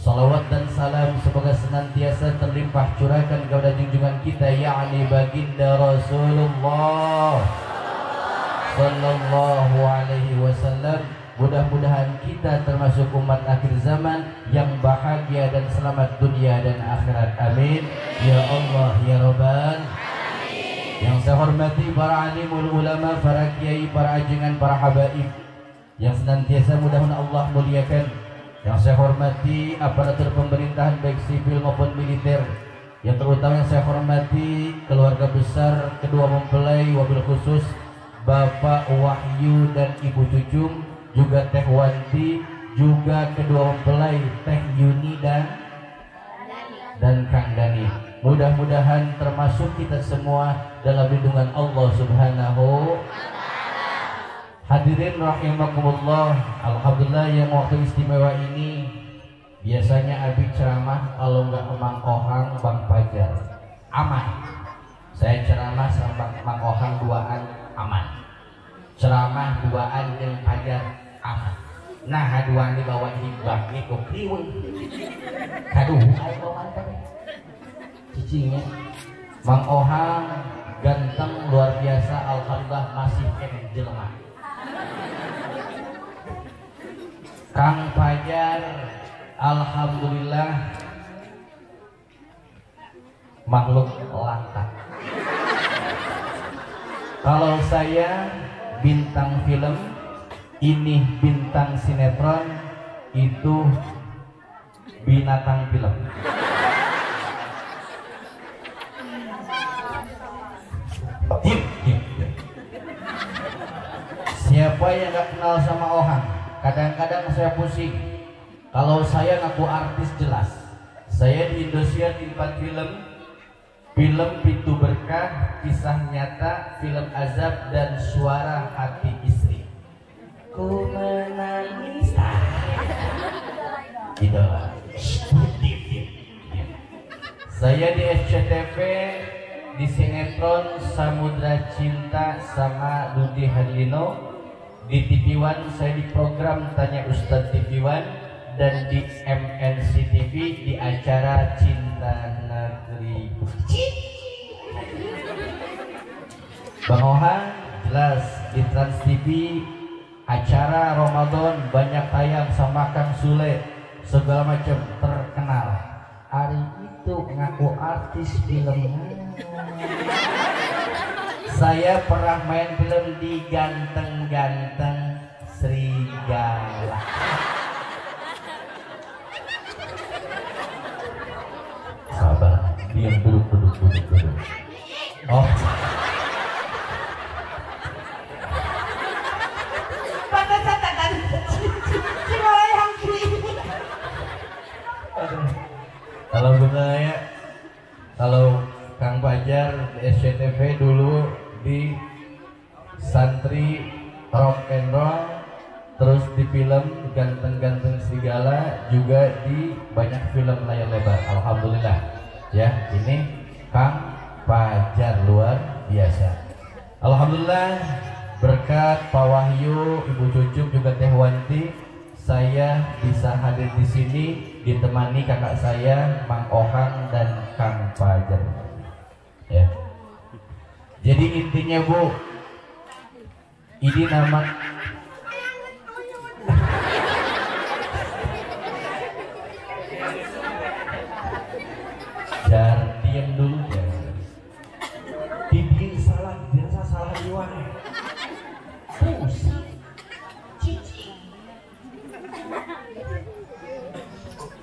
Salawat dan salam semoga senantiasa terlimpah curahkan kepada junjungan kita, yakni baginda Rasulullah sallallahu alaihi wasallam. Mudah-mudahan kita termasuk umat akhir zaman yang bahagia dan selamat dunia dan akhirat. Amin ya Allah ya Rabbal. Yang saya hormati para alimul ulama, para kiai, para ajengan, para habaib yang senantiasa mudah-mudahan Allah muliakan. Yang saya hormati aparatur pemerintahan baik sipil maupun militer. Yang terutama yang saya hormati keluarga besar kedua mempelai, wabil khusus Bapak Wahyu dan Ibu Cucung, juga Teh Wanti, juga kedua mempelai Teh Yuni dan Kang Dani. Mudah-mudahan termasuk kita semua dalam lindungan Allah Subhanahu. Hadirin rahimakumullah, alhamdulillah yang waktu istimewa ini biasanya Abi ceramah kalau nggak ke Mang Ohang, Bang Fajar aman. Saya ceramah sama Mang Ohang duaan aman, ceramah duaan yang Fajar aman. Nah, haduan di bawah hibah itu kriweng. Aduh, ayo mantap. Cicingnya Mang Ohang ganteng luar biasa, alhamdulillah masih kena jelema. Kang Fajar alhamdulillah makhluk langka. Kalau saya bintang film, ini bintang sinetron, itu binatang film. Siapa yang gak kenal sama Ohang? Kadang-kadang saya pusing. Kalau saya ngaku artis jelas. Saya di Indosiar di 4 film Pintu Berkah, Kisah Nyata, film Azab, dan Suara Hati Istri. Ku menangis. Idola. Saya di SCTV di sinetron Samudra Cinta sama Dude Herlino. Di TV One saya di program Tanya Ustadz TV One, dan di MNC TV di acara Cinta Negeri. Bang Ohang jelas di Trans TV acara Ramadan banyak tayang sama Kang Sule, segala macam terkenal. Hari itu ngaku artis film. Saya pernah main film di Ganteng-Ganteng Serigala. Sabar, diam, duduk. Oh. Kalau benar ya, kalau Kang Fajar di SCTV dulu di Santri Rock and Roll, terus di film Ganteng-Ganteng Serigala, juga di banyak film layar lebar. Alhamdulillah ya, ini Kang Fajar luar biasa. Alhamdulillah berkat Pak Wahyu, Ibu Cucuk, juga Teh Wanti, saya bisa hadir di sini ditemani kakak saya Mang Ohang dan Kang Fajar. Ya. Jadi intinya Bu, ini nama Jar, diam dulu ya. Dibikin salah, biasa salah diwae. Pusing. Cici.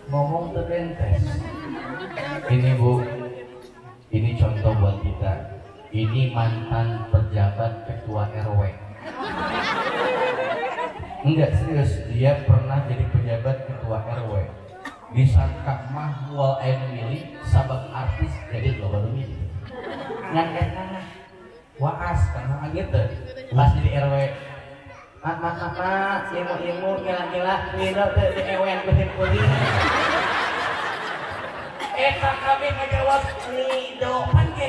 Ngomong terentes. Ini Bu, ini contoh buat kita. ini mantan pejabat ketua RW. Enggak serius, dia pernah jadi pejabat ketua RW. Disangka mah mual air milih sabab artis jadi loba milih. Ngangkat waas karena gitu. Pas jadi RW. Mak, ilmu gila-gila ngido teh di ewen behin kulit. Eta kami ngejawab ngido pan ge.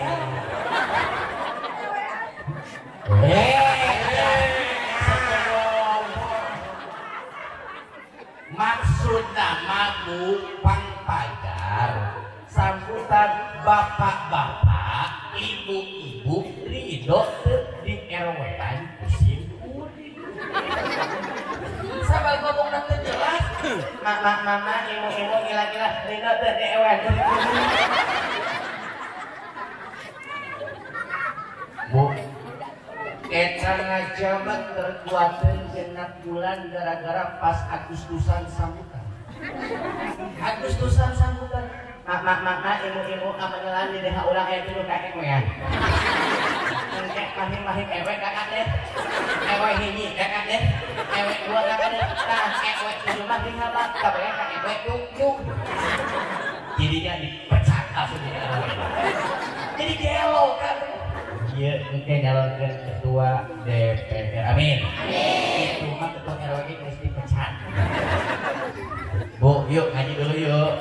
Maksudna mabu pangpajar sambutan bapak-bapak, ibu-ibu ridho di RW-an kusim kuring. Sabal ngomong nanti jelas. Mama, ibu-ibu gila-gila ridho di RW-an kusim kuring. Bu, eta ngajabat terkuatin genap bulan gara-gara pas Agustusan sambutan. Mama, ibu-ibu amangelan di deha ulang aya tilu kakek moyan. Engke mahim ewe kakak deh. Ewe hiji kakak deh. Ewe dua kakak deh. Nah, ewe tujuh mah di habat kabeh ka ewe juk. Jadinya dipecat aslinya. Jadi gelo kan. Iya, engke nyalonkeun ketua DPR. Amin. Itu mah ketua RW mesti dipecat. Bu, yuk ngaji dulu yuk.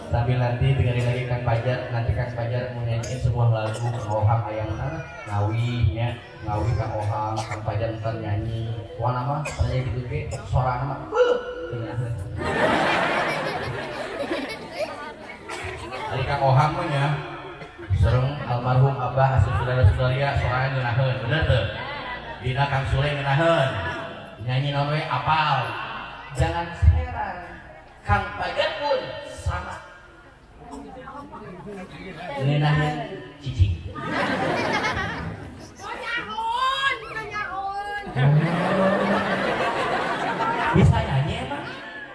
Sambil nanti dengerin lagi Kang Pajar. Nanti Kang Pajar mau nyanyiin sebuah lagu Kang Ohang ayangna ngawi ya. Ngawi Kang Ohang, Kang Pajar ntar nyanyi. Wah nama, saya gitu ke suara nama. Hari Kang Ohang mah ya. Sereng almarhum Abah hasil saudara-saudaria soalnya ngeunaheun, bener tuh. Dina Kang Sule ngeunaheun. Nyanyi naon we apal. Jangan heran. Kang Pajar pun sama. Ngeunaheun cicing. Bisa nyanyi emang?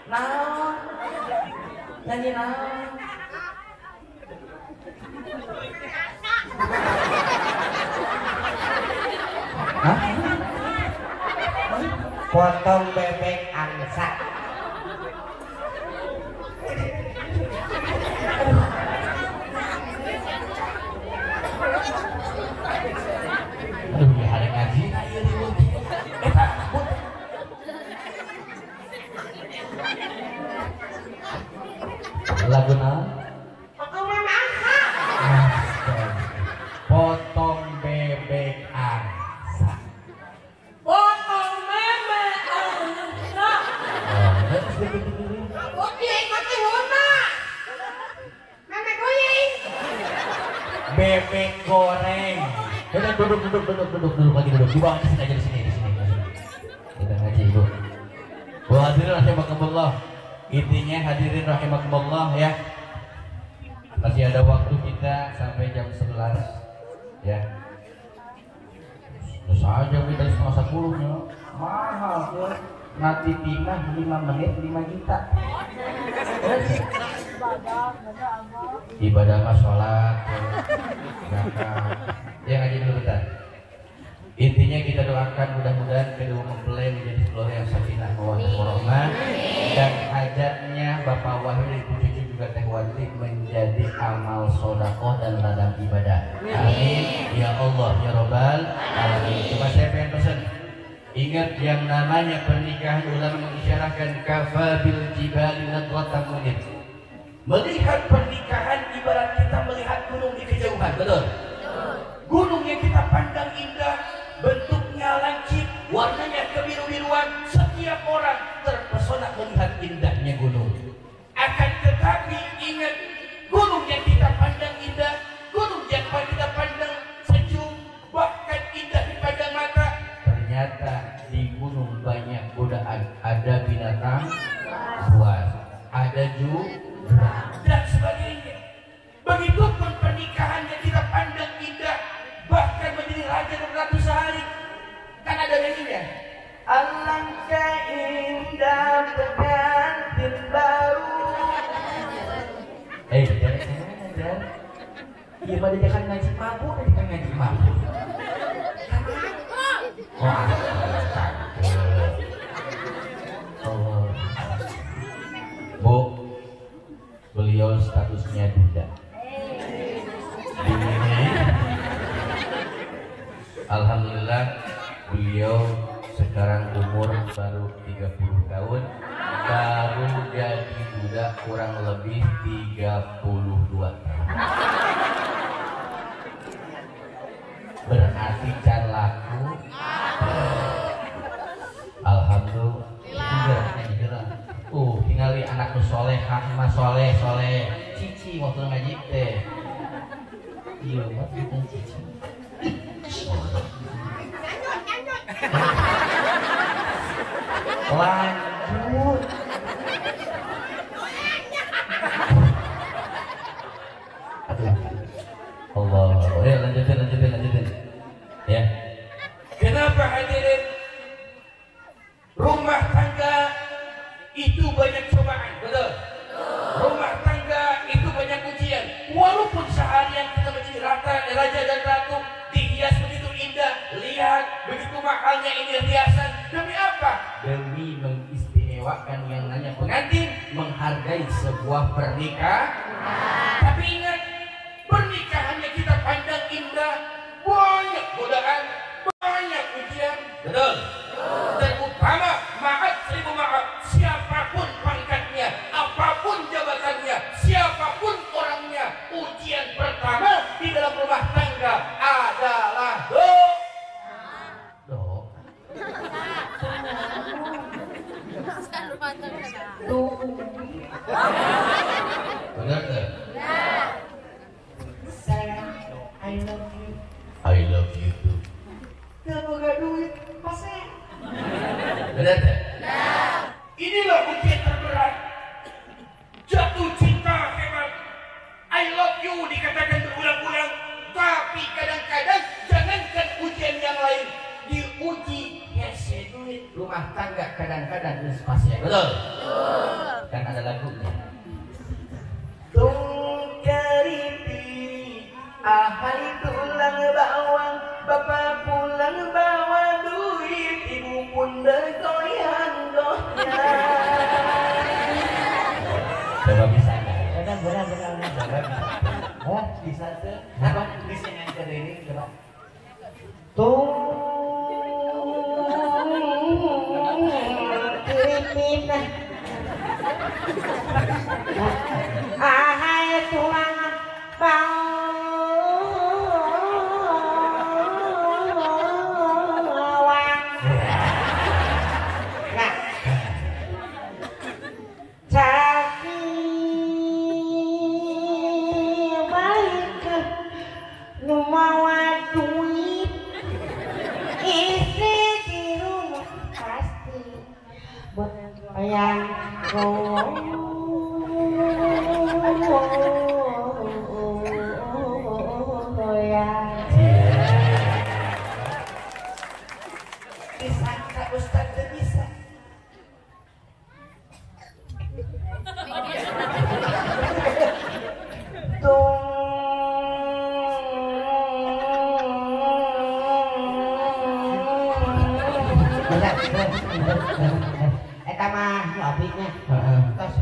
Naon? Nyanyi naon? Hah? Potong bebek angsa. Aduh, ya ada ngaji na ieu ribut. Eta takut. Lagu naon? Potong bebek angsa. Potong bebek angsa. Kucing, huna. Bebek kucing. Bebek goreng. Duduk lagi duduk. Di bawah di sini aja di sini. Kita ngaji ibu. Bu hadirin rahimakumullah. Intinya hadirin rahimakumullah ya. Masih ada waktu kita sampai jam 11 ya. Terus aja kita 9:30 ya. Mahal ya. Nanti timah 5 menit 5 juta. Ibadah mah sholat ya ngaji dulu bentar. Intinya kita doakan mudah-mudahan kedua mempelai menjadi keluarga yang sakinah mawaddah warahmah dan hajatnya Bapak Wahyu dan Ibu Cucu juga Teh Wati menjadi amal sedekah dan ladang ibadah. Amin ya Allah ya Rabbal alamin. Cuma saya pengen pesan, ingat yang namanya pernikahan ulama mengisyaratkan kafa bil jibali nadwatan munir. Melihat pernikahan ibarat kita melihat gunung di kejauhan, betul? Gunung yang kita pandang indah, bentuknya lancip, warnanya kebiru-biruan, setiap orang terpesona melihat indahnya gunung. Akan tetapi ingat, gunung yang kita pandang indah, gunung yang kita pandang sejuk, bahkan indah di pandang mata, ternyata di gunung banyak godaan, ada binatang buas, ada jurang dan sebagainya. Begitupun pernikahan yang kita pandang indah, bahkan menjadi raja dan ratu sehari, kan ada nyanyinya. Alangkah indah pengantin baru. Jangan. Iya coba diajakan ngaji mabuk kan ngaji mabuk. Wah, oh. Bu, beliau statusnya duda. Alhamdulillah beliau sekarang umur baru 30 tahun, baru jadi duda kurang lebih 32 tahun. Berarti can laku. Alhamdulillah. Tinggali anak nu soleh, mah soleh, cici waktu ngaji teh. Iya, waktu cici. Lanjut. Allah, ya lanjutin. Ya. Kenapa hadirin? Rumah tangga itu banyak cobaan, betul? Rumah tangga itu banyak ujian. Walaupun seharian kita menjadi raja dan ratu, dihias begitu indah, lihat begitu mahalnya ini hiasan. Demi apa? Demi mengistimewakan yang namanya pengantin, menghargai sebuah pernikahan. Tapi ingat, pernikahannya kita pandang indah, banyak godaan, banyak ujian, betul? Terutama maaf seribu maaf, siapapun pangkatnya, apapun jabatannya, siapapun orangnya, ujian pertama di dalam rumah tangga adalah benar tak? Sayang, I love you. I love you too. Kalau gak duit, pasang. Benar tak? Inilah ujian terberat. Jatuh cinta hebat. I love you dikatakan berulang-ulang, tapi kadang-kadang jangankan ujian yang lain, diuji hese duit rumah tangga kadang-kadang spasial. Betul? Kan ada lagunya. Tungkaripi ahali tulang bawang, bapak pulang bawa duit, ibu pun bergoyang-goyang. Coba bisa nggak? Benar. Oh, bisa tuh. Apa? Bisa nyanyi ke diri, coba. Pilipina ahai tulang bawang. Nah, caki baik nu mawa duit isi di rumah pasti yang Disangka Ustaz tuh bisa. Eta mah nyobiknya. Terus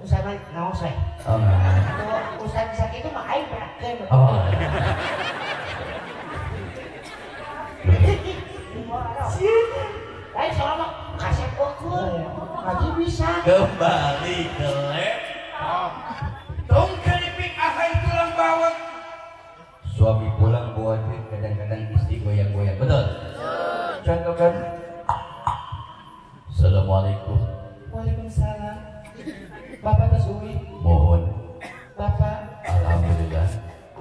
usaha naos we. Oh. Tuh usaha bisa itu mah aing beratkeun. Oh. Lain selama kasih ukur lagi bisa. Kembali ke laptop. Tungkelipik ahai tulang bawang. Suami pulang bawa duit, kadang-kadang istri goyang-goyang. Betul? Contoh kan? Assalamualaikum. Waalaikumsalam. Bapak tos uwi. Mohon. Bapak, Alhamdulillah.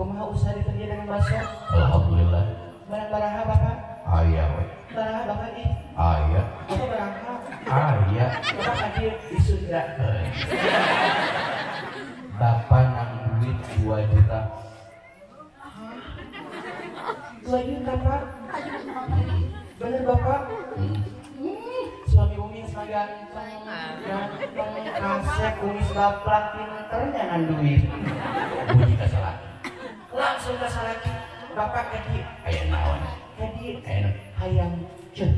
kumaha usaha diterja dengan masuk? Alhamdulillah. Barang-barang Bapak. Ayah, we. Barang Bapak ini. Ayah. Apa barang? Ayah. Bapak hadir di surga. Bapak nang duit 2 juta. 2 juta Pak. Bener Bapak. Suami Umi ganteng, kasep, Umi gaplak, pinter jangan duit. Bunyi salah. Langsung Sunda salaki bapak kadi Aya naon? kadi Aya hayang cen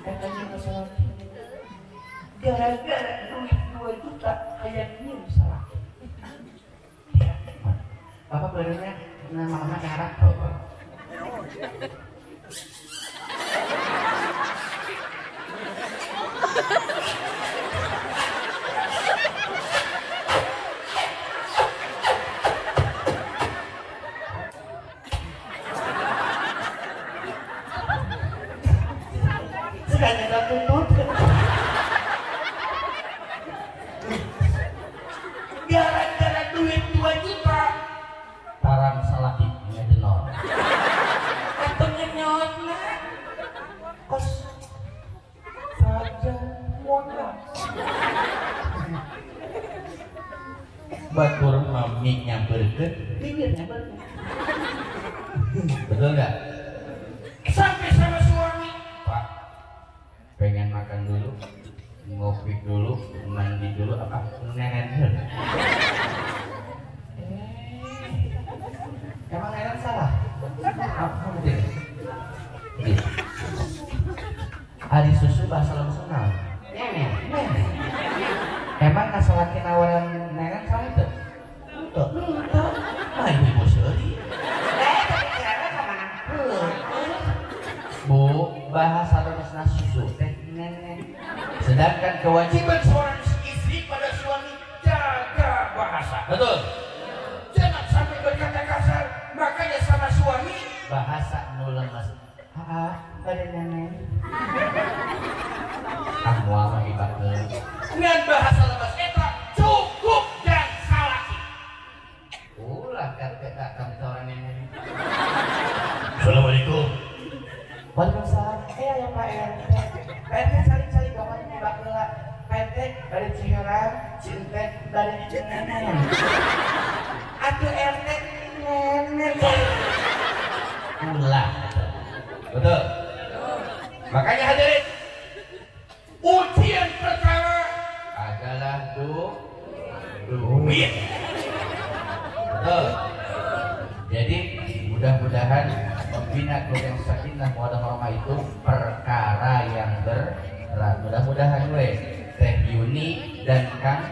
katanya masalaki gara-gara duit 2 juta hayang nyium salaki ya bapak benernya nama-nama harap sudah tutut gara-gara duit 2 juta tarang salaki ngedenor. katanya nyotna kos saja modal Batur mami nyamperkeun, bibirnya bener betul nggak? sampai sama suami Pak, pengen makan dulu, ngopi dulu, mandi dulu, apa nenen dulu? emang enak salah Apa betul? Hari susu bahasa langsung naon? nenek Emang kasalaki nawaran nenen salah itu? tuh Nah ibu seuli. tapi kira-kira kemana Bu, bahasa Indonesia susu teh nenek. Sedangkan kewajiban seorang istri pada suami jaga bahasa. Betul. jangan sampai berkata kasar makanya sama suami Bahasa nu lemes. Pada nenek. Kamu mah ibakeun. dengan bahasa lemas eta cukup dan salaki Ulah kata orang nenek. Assalamualaikum. Waalaikumsalam. ya Pak RT Pak RT saling-saling bapak di bakela Pak RT dari Ciherang Cinta dari Cinenek atuh RT nenek Ulah. Betul. Makanya hadirin, ujian pertama adalah duit. Betul. Jadi mudah-mudahan membina keluarga sakinah mawaddah warahmah itu perkara yang berat. Mudah-mudahan gue Teh Yuni dan Kang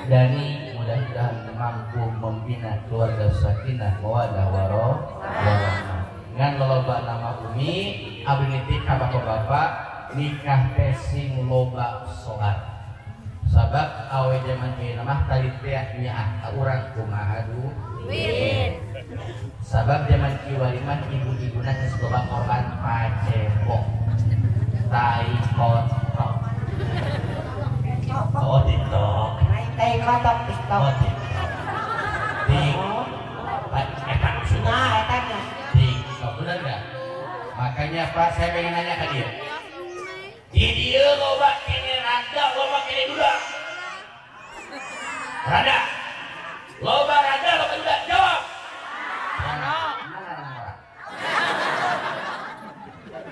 Dani mudah-mudahan mampu membina keluarga sakinah mawaddah warahmah. Ngan loba nama Umi abdi nitih ka bapak-bapak nikah teh sing loba sholat. Sabab awe zaman ieu mah tadi teh nyaah urang kumaha duit. Sabab zaman kieu mah ibu-ibuna geus loba korban pacebok. Tai kotok. Oh TikTok. naik kotok TikTok Oh TikTok. Eta maksudnya nah etanya TikTok bener enggak? Makanya Pak saya pengen nanya ke dia. Di dia loba kene rada, loba kene duda. Rada. Loba rada, loba duda. Jawab. Mana orang?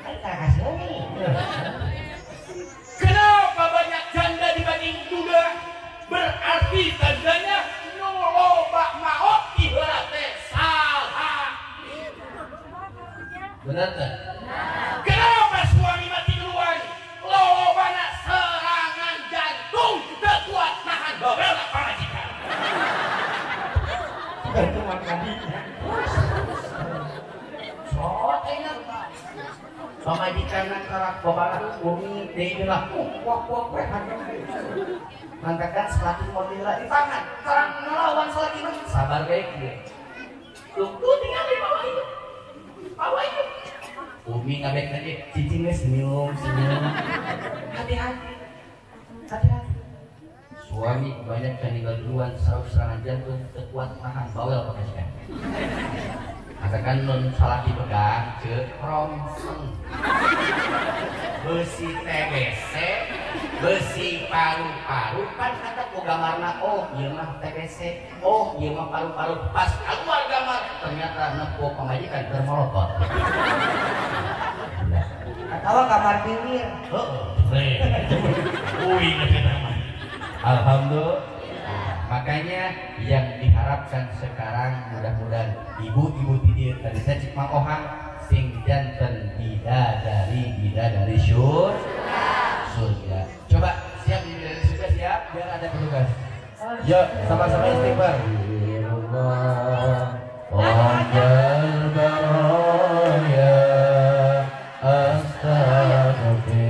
kita kasih nih Kenapa banyak janda dibanding duda? Berarti tandanya nu loba maot iheula teh salah. Benar tak? Kenapa suami mati duluan? Lolobana serangan jantung teu kuat nahan bawel pamajikan. itu makanya Soal enak. Pamajikan karak babaran bumi deui lah. Kuak mangkakan selaki mobil di tangan. Terang ngelawan selaki mah sabar baik dia. Tuh tinggal di bawah itu. Bawah itu. Umi ngabek tadi cicingnya senyum. Hati-hati. Suami banyak yang tinggal duluan serangan jantung terkuat nahan bawel pamajikan. Katakan non salaki pegang ke romseng besi TBC besi paru-paru kan kata ku gamarna oh ieu mah TBC oh ieu mah paru-paru pas keluar gamar ternyata nepo pamajikan termolokot. atau kamar pinggir Heeh. Uing eta mah. Alhamdulillah. makanya yang diharapkan sekarang mudah-mudahan ibu-ibu tidir tadi saya cik Mang Ohang sing janten bidadari surga. Coba siap bidadari surga, siap biar ada petugas. Yuk sama-sama istighfar. Wajal baraya astagfirullah.